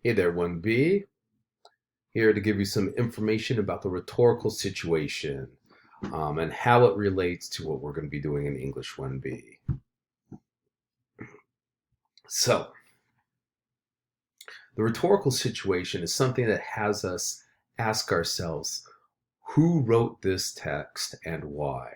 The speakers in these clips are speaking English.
Hey there, 1B. Here to give you some information about the rhetorical situation and how it relates to what we're going to be doing in English 1B. So, the rhetorical situation is something that has us ask ourselves, who wrote this text and why?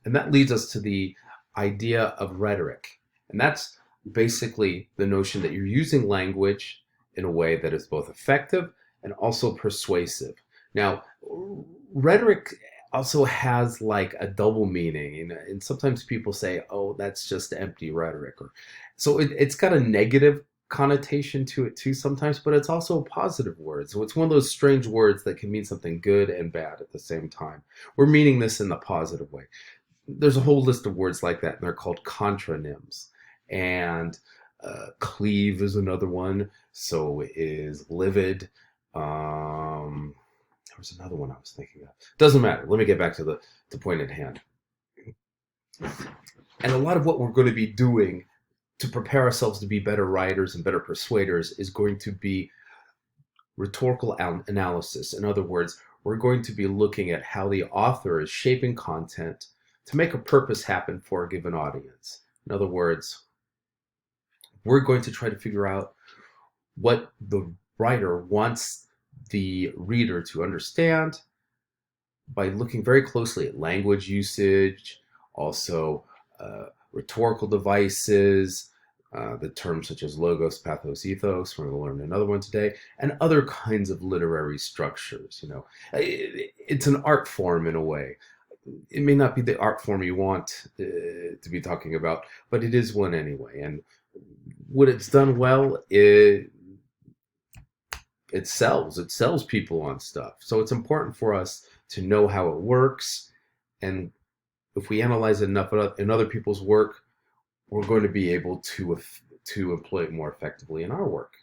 And that leads us to the idea of rhetoric. And that's basically the notion that you're using language in a way that is both effective and also persuasive. Now, rhetoric also has like a double meaning, and sometimes people say, "Oh, that's just empty rhetoric," or so it's got a negative connotation to it too sometimes, but it's also a positive word. So it's one of those strange words that can mean something good and bad at the same time. We're meaning this in the positive way. There's a whole list of words like that, and they're called contronyms. And cleave is another one. So is livid. There was another one I was thinking of. Doesn't matter. Let me get back to the point at hand. And a lot of what we're going to be doing to prepare ourselves to be better writers and better persuaders is going to be rhetorical analysis. In other words, we're going to be looking at how the author is shaping content to make a purpose happen for a given audience. In other words, we're going to try to figure out what the writer wants the reader to understand by looking very closely at language usage, also rhetorical devices, the terms such as logos, pathos, ethos, we're going to learn another one today, and other kinds of literary structures. It's an art form in a way. It may not be the art form you want to be talking about, but it is one anyway. And when it's done well, it sells. It sells people on stuff. So it's important for us to know how it works. And if we analyze it enough in other people's work, we're going to be able to employ it more effectively in our work.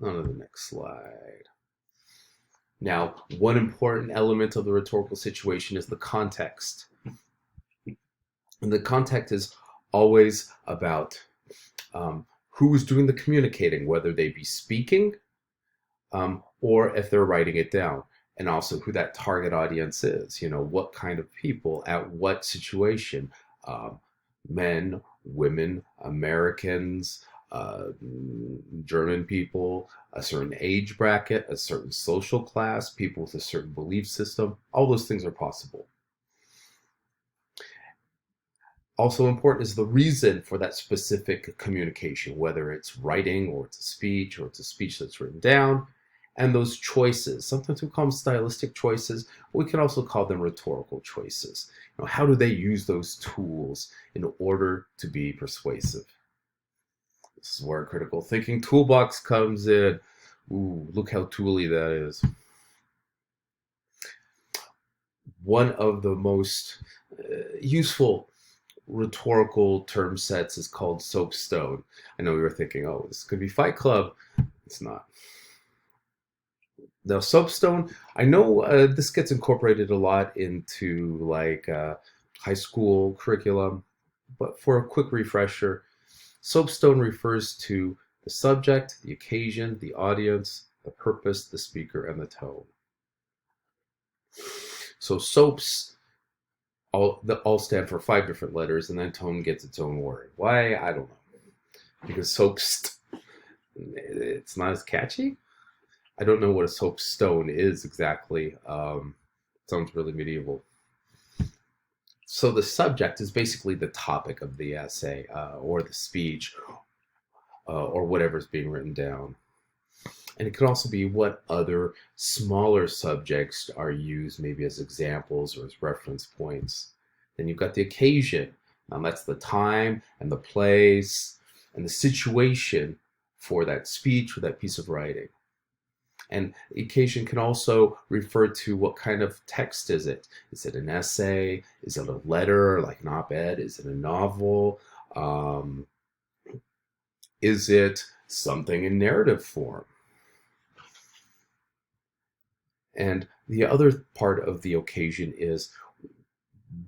On to the next slide. Now, one important element of the rhetorical situation is the context. And the context is always about who's doing the communicating, whether they be speaking or if they're writing it down, and also who that target audience is. What kind of people at what situation, men, women, Americans, German people, a certain age bracket, a certain social class, people with a certain belief system. All those things are possible. Also important is the reason for that specific communication, whether it's writing or it's a speech or it's a speech that's written down, and those choices. Sometimes we call them stylistic choices, but we can also call them rhetorical choices. How do they use those tools in order to be persuasive? This is where a critical thinking toolbox comes in. Ooh, look how tooly that is. One of the most useful rhetorical term sets is called SOAPSTone. I know we were thinking, oh, this could be Fight Club. It's not. Now, SOAPSTone, I know this gets incorporated a lot into high school curriculum, but for a quick refresher, SOAPSTone refers to the subject, the occasion, the audience, the purpose, the speaker, and the tone. So SOAPs all stand for 5 different letters, and then tone gets its own word. Why? I don't know. Because soaps, it's not as catchy. I don't know what a soapstone is exactly. Sounds really medieval. So the subject is basically the topic of the essay or the speech or whatever's being written down. And it can also be what other smaller subjects are used maybe as examples or as reference points. Then you've got the occasion. Now that's the time and the place and the situation for that speech or that piece of writing. And occasion can also refer to what kind of text is it. Is it an essay? Is it a letter, like an op-ed? Is it a novel? Is it something in narrative form? And the other part of the occasion is,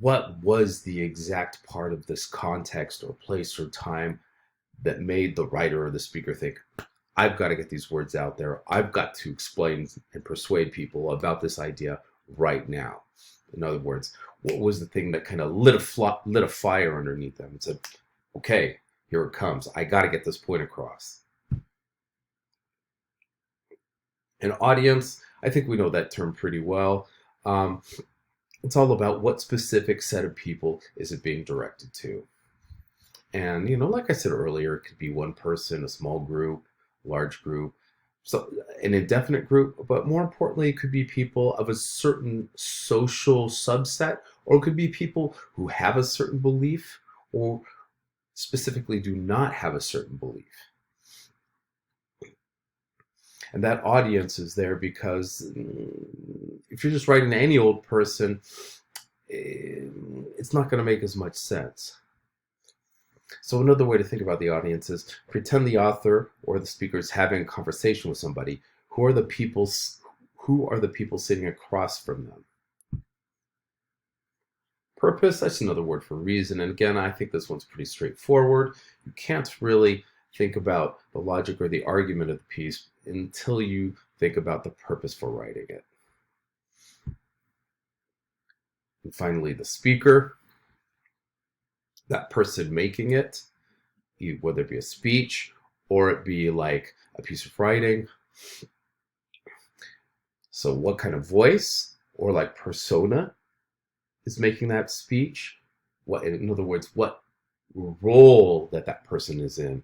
what was the exact part of this context or place or time that made the writer or the speaker think, I've got to get these words out there. I've got to explain and persuade people about this idea right now. In other words, what was the thing that kind of lit a fire underneath them and said, okay, here it comes. I got to get this point across. An audience, I think we know that term pretty well. It's all about what specific set of people is it being directed to. And, like I said earlier, it could be one person, a small group, large group, so an indefinite group, but more importantly, it could be people of a certain social subset, or it could be people who have a certain belief or specifically do not have a certain belief. And that audience is there because if you're just writing to any old person, it's not going to make as much sense. So another way to think about the audience is pretend the author or the speaker is having a conversation with somebody. Who are the people sitting across from them? Purpose, that's another word for reason. And again, I think this one's pretty straightforward. You can't really think about the logic or the argument of the piece until you think about the purpose for writing it. And finally, the speaker, that person making it, whether it be a speech or it be like a piece of writing. So what kind of voice or like persona is making that speech? In other words, what role that person is in.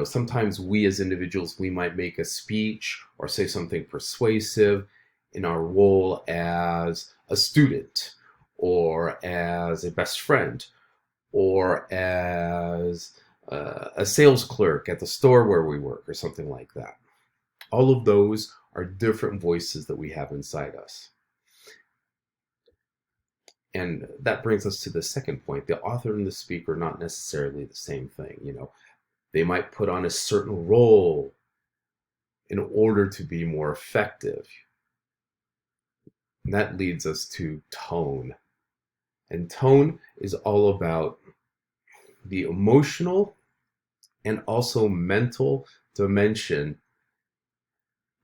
Sometimes we as individuals, we might make a speech or say something persuasive in our role as a student or as a best friend or as a sales clerk at the store where we work or something like that. All of those are different voices that we have inside us. And that brings us to the second point. The author and the speaker are not necessarily the same thing. They might put on a certain role in order to be more effective. And that leads us to tone. And tone is all about the emotional and also mental dimension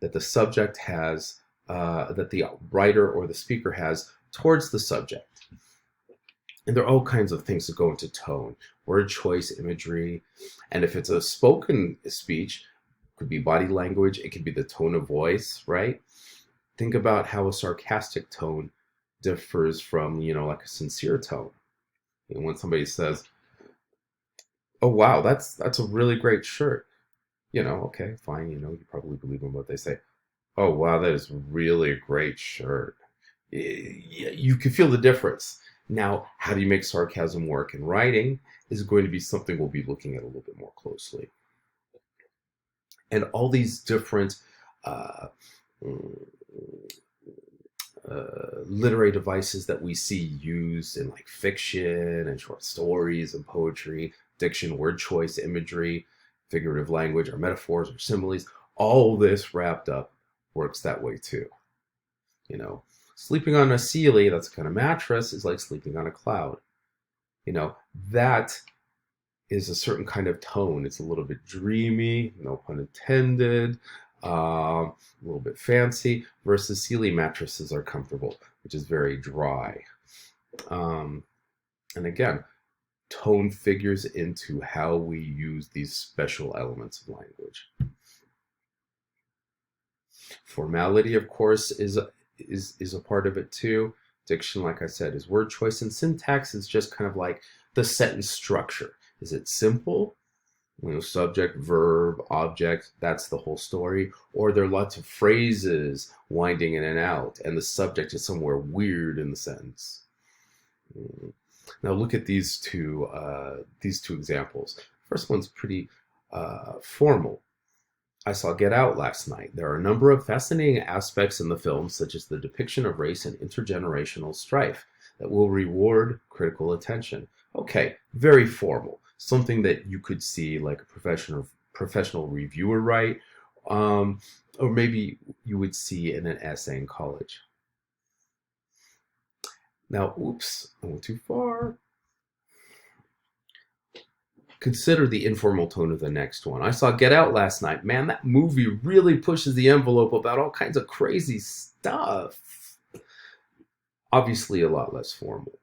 that the subject has, that the writer or the speaker has towards the subject. And there are all kinds of things that go into tone, word choice, imagery. And if it's a spoken speech, it could be body language, it could be the tone of voice, right? Think about how a sarcastic tone differs from, like a sincere tone. When somebody says, oh, wow, that's a really great shirt. Okay, fine, you probably believe in what they say. Oh, wow, that is really a great shirt. You can feel the difference. Now, how do you make sarcasm work in writing is going to be something we'll be looking at a little bit more closely. And all these different literary devices that we see used in like fiction and short stories and poetry, diction, word choice, imagery, figurative language, or metaphors or similes, all this wrapped up works that way too. Sleeping on a Sealy, that's a kind of mattress, is like sleeping on a cloud. That is a certain kind of tone. It's a little bit dreamy, no pun intended, a little bit fancy, versus Sealy mattresses are comfortable, which is very dry. And again, tone figures into how we use these special elements of language. Formality, of course, is a part of it too. Diction, like I said, is word choice, and syntax is just kind of like the sentence structure. Is it simple? Subject, verb, object, that's the whole story. Or there are lots of phrases winding in and out, and the subject is somewhere weird in the sentence. Now look at these two examples. First one's pretty formal. I saw Get Out last night. There are a number of fascinating aspects in the film, such as the depiction of race and intergenerational strife, that will reward critical attention. Okay, very formal. Something that you could see like a professional reviewer write, or maybe you would see in an essay in college. Now, oops, I went too far. consider the informal tone of the next one. I saw Get Out last night. Man, that movie really pushes the envelope about all kinds of crazy stuff. Obviously, a lot less formal.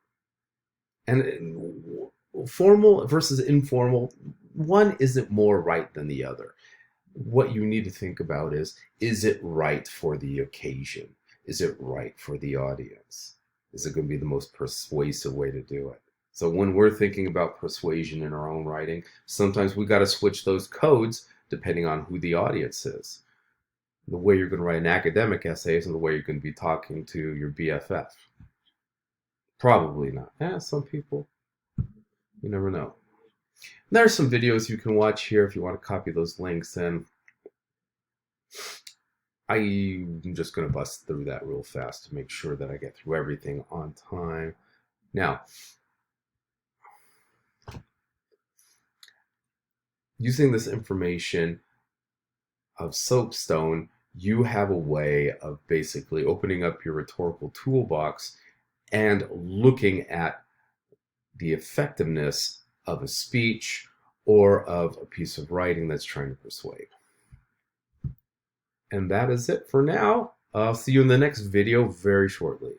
And formal versus informal, one isn't more right than the other. What you need to think about is it right for the occasion? Is it right for the audience? Is it going to be the most persuasive way to do it? So when we're thinking about persuasion in our own writing, sometimes we got to switch those codes depending on who the audience is. The way you're going to write an academic essay isn't the way you're going to be talking to your BFF. Probably not. Some people, you never know. There are some videos you can watch here if you want to copy those links, and I'm just going to bust through that real fast to make sure that I get through everything on time. Now, using this information of SOAPSTone, you have a way of basically opening up your rhetorical toolbox and looking at the effectiveness of a speech or of a piece of writing that's trying to persuade. And that is it for now. I'll see you in the next video very shortly.